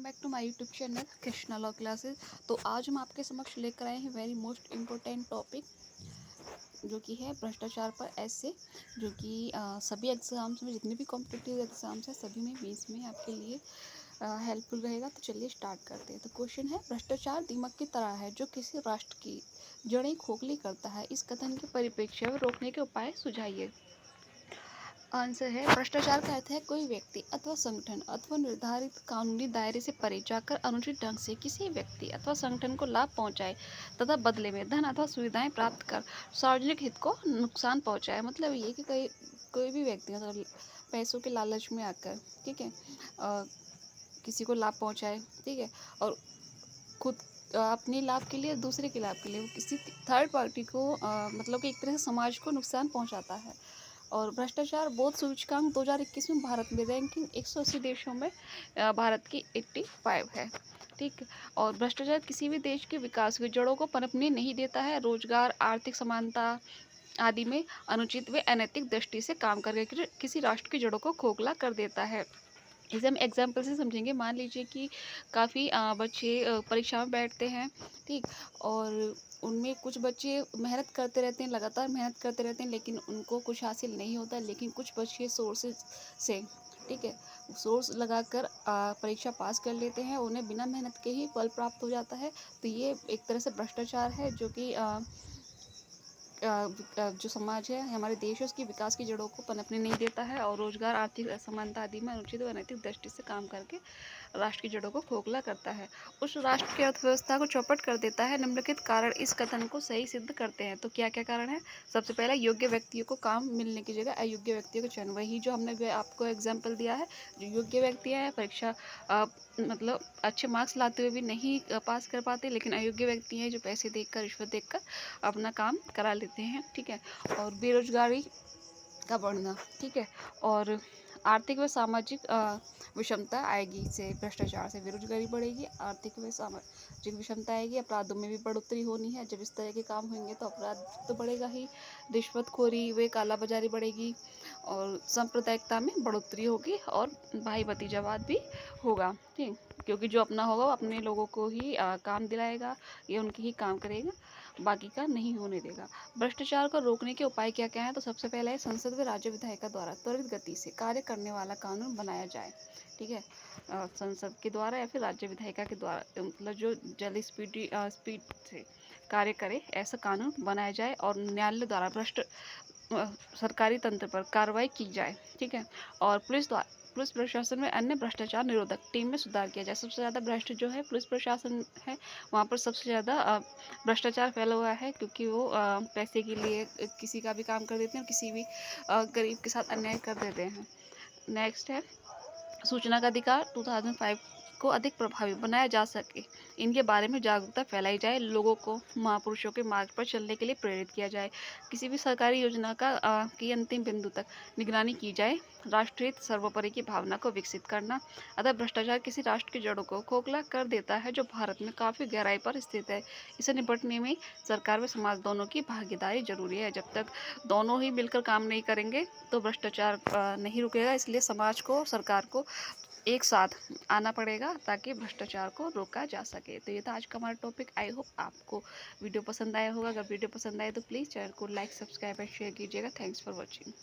Back to my YouTube channel Krishna law classes. तो आज हम आपके समक्ष लेकर आए हैं वेरी मोस्ट इम्पोर्टेंट टॉपिक, जो कि है भ्रष्टाचार पर ऐसे, जो कि सभी एग्ज़ाम्स में, जितने भी कॉम्पिटिटिव एग्ज़ाम्स हैं सभी में बीच में आपके लिए हेल्पफुल रहेगा। तो चलिए स्टार्ट करते हैं। तो क्वेश्चन है, भ्रष्टाचार दीमक की तरह है जो किसी राष्ट्र की जड़ें खोखली करता है। इस कथन के परिप्रेक्ष्य में रोकने के उपाय सुझाइए। आंसर है, भ्रष्टाचार का अर्थ है कोई व्यक्ति अथवा संगठन अथवा निर्धारित कानूनी दायरे से परे जाकर अनुचित ढंग से किसी व्यक्ति अथवा संगठन को लाभ पहुंचाए तथा बदले में धन अथवा सुविधाएं प्राप्त कर सार्वजनिक हित को नुकसान पहुंचाए। मतलब ये कि कोई भी व्यक्ति मतलब पैसों के लालच में आकर, ठीक है, किसी को लाभ पहुंचाए, ठीक है, और खुद अपने लाभ के लिए, दूसरे के लाभ के लिए वो किसी थर्ड पार्टी को मतलब कि एक तरह से समाज को नुकसान पहुंचाता है। और भ्रष्टाचार बोध सूचकांक 2021 में भारत में रैंकिंग 180 देशों में भारत की 85 है, ठीक है। और भ्रष्टाचार किसी भी देश के विकास की जड़ों को पनपने नहीं देता है। रोजगार, आर्थिक समानता आदि में अनुचित व अनैतिक दृष्टि से काम करके किसी राष्ट्र की जड़ों को खोखला कर देता है। इसे हम एग्जाम्पल से समझेंगे। मान लीजिए कि काफ़ी बच्चे परीक्षा में बैठते हैं, ठीक, और उनमें कुछ बच्चे मेहनत करते रहते हैं, लगातार मेहनत करते रहते हैं, लेकिन उनको कुछ हासिल नहीं होता। लेकिन कुछ बच्चे सोर्सेज से, ठीक है, सोर्स लगाकर परीक्षा पास कर लेते हैं, उन्हें बिना मेहनत के ही फल प्राप्त हो जाता है। तो ये एक तरह से भ्रष्टाचार है, जो कि जो समाज है, हमारे देश है, उसकी विकास की जड़ों को पनपने नहीं देता है और रोजगार, आर्थिक असमानता आदि में अनुचित व अनैतिक दृष्टि से काम करके राष्ट्र की जड़ों को खोखला करता है, उस राष्ट्र की अर्थव्यवस्था को चौपट कर देता है। निम्नलिखित कारण इस कथन को सही सिद्ध करते हैं। तो क्या क्या कारण है? सबसे पहला, योग्य व्यक्तियों को काम मिलने की जगह अयोग्य व्यक्तियों का चयन। वही जो हमने आपको एग्जाम्पल दिया है, जो योग्य व्यक्ति है परीक्षा मतलब अच्छे मार्क्स लाते हुए भी नहीं पास कर पाते, लेकिन अयोग्य व्यक्ति हैं जो पैसे देकर, रिश्वत देकर अपना काम करा लेते हैं, ठीक है। और बेरोजगारी का बढ़ना, ठीक है, और आर्थिक व सामाजिक विषमता आएगी। इससे भ्रष्टाचार से बेरोजगारी बढ़ेगी, आर्थिक व सामाजिक विषमता आएगी, अपराधों में भी बढ़ोतरी होनी है। जब इस तरह के काम होंगे तो अपराध तो बढ़ेगा ही, रिश्वतखोरी व कालाबाजारी बढ़ेगी और सांप्रदायिकता में बढ़ोतरी होगी और भाई भतीजावाद भी होगा, ठीक, क्योंकि जो अपना होगा वो अपने लोगों को ही काम दिलाएगा, ये उनके ही काम करेगा, बाकी का नहीं होने देगा। भ्रष्टाचार को रोकने के उपाय क्या क्या हैं? तो सबसे पहला है, संसद व राज्य विधायिका द्वारा त्वरित गति से कार्य करने वाला कानून बनाया जाए, ठीक है। संसद के द्वारा या फिर राज्य विधायिका के द्वारा, मतलब जो जल्दी स्पीड से कार्य करे, ऐसा कानून बनाया जाए और न्यायालय द्वारा भ्रष्ट सरकारी तंत्र पर कार्रवाई की जाए, ठीक है। और पुलिस प्रशासन में अन्य भ्रष्टाचार निरोधक टीम में सुधार किया जाए। सबसे ज़्यादा भ्रष्ट जो है पुलिस प्रशासन है, वहाँ पर सबसे ज़्यादा भ्रष्टाचार फैला हुआ है, क्योंकि वो पैसे के लिए किसी का भी काम कर देते हैं और किसी भी गरीब के साथ अन्याय कर देते हैं। नेक्स्ट है, सूचना का अधिकार 2005 को अधिक प्रभावी बनाया जा सके, इनके बारे में जागरूकता फैलाई जाए, लोगों को महापुरुषों के मार्ग पर चलने के लिए प्रेरित किया जाए, किसी भी सरकारी योजना की अंतिम बिंदु तक निगरानी की जाए, राष्ट्रीय सर्वोपरि की भावना को विकसित करना। अतः भ्रष्टाचार किसी राष्ट्र की जड़ों को खोखला कर देता है, जो भारत में काफ़ी गहराई पर स्थित है। इसे निपटने में सरकार व समाज दोनों की भागीदारी जरूरी है। जब तक दोनों ही मिलकर काम नहीं करेंगे तो भ्रष्टाचार नहीं रुकेगा। इसलिए समाज को, सरकार को एक साथ आना पड़ेगा ताकि भ्रष्टाचार को रोका जा सके। तो ये था आज का हमारा टॉपिक। आई होप आपको वीडियो पसंद आया होगा। अगर वीडियो पसंद आए तो प्लीज़ चैनल को लाइक, सब्सक्राइब और शेयर कीजिएगा। Thanks for watching.